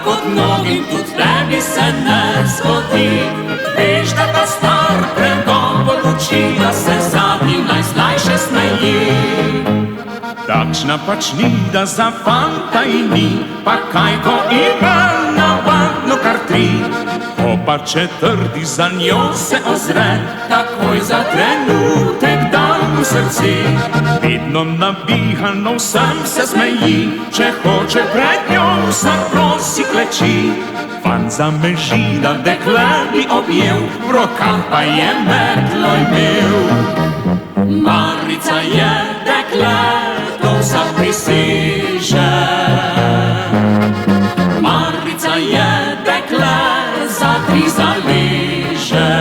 kot mnogim tudi tebi se ne zgodi. Veš, da ta star pregovor uči, da se zadnji najslajše smeji. Takšna pač ni, da za fanta in ni, pa kaj ko ima navadno kar 3. Ko pa četrti za njo se ozre, takoj za trenutek dan v srci. vedno nabihano vsem se smeji, če hoče pred njo vsak prosi kleči. Fant zameži, da dekle bi objel, v rokah pa je metlo imel. Marica je dekle, to vsak priseže. Marica je dekle, za 3 zaleže.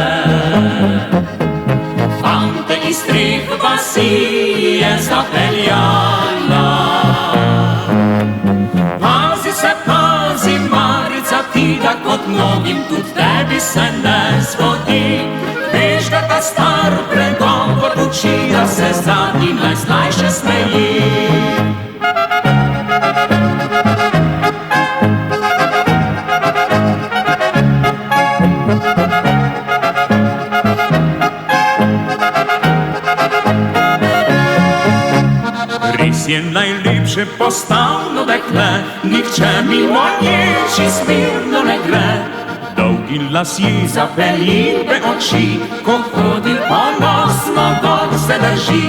Fante iz 3 vasi je zapeljala. Pazi se, pazi, Marica, ti, da kot mnogim tudi tebi se ne zgodi. Veš, da ta star pregovor uči, da se zadnji najslajše smeji. Res je najlepše postavno dekle, nihče mimo nje čist mirno ne gre. Dolgi lasje, zapeljive oči, ko hodi ponosno dol se drži.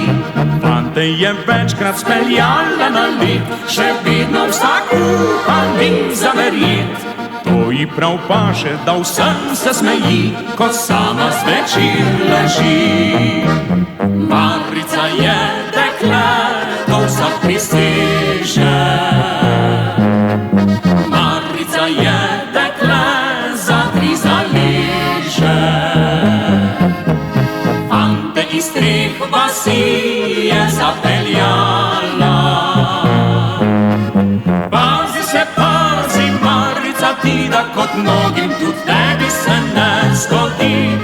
Fante je večkrat speljala na led, še vedno vsak upa ni za verjet. To ji prav paše, da vsem se smeji, ko sama zvečer leži. Marica je dekle, to vsak priseže. Marica je dekle, za 3 zaleže. Fante iz 3 vasi je zapeljala. Pazi se, pazi, Marica, ti, da kot mnogim tudi tebi se ne zgodi.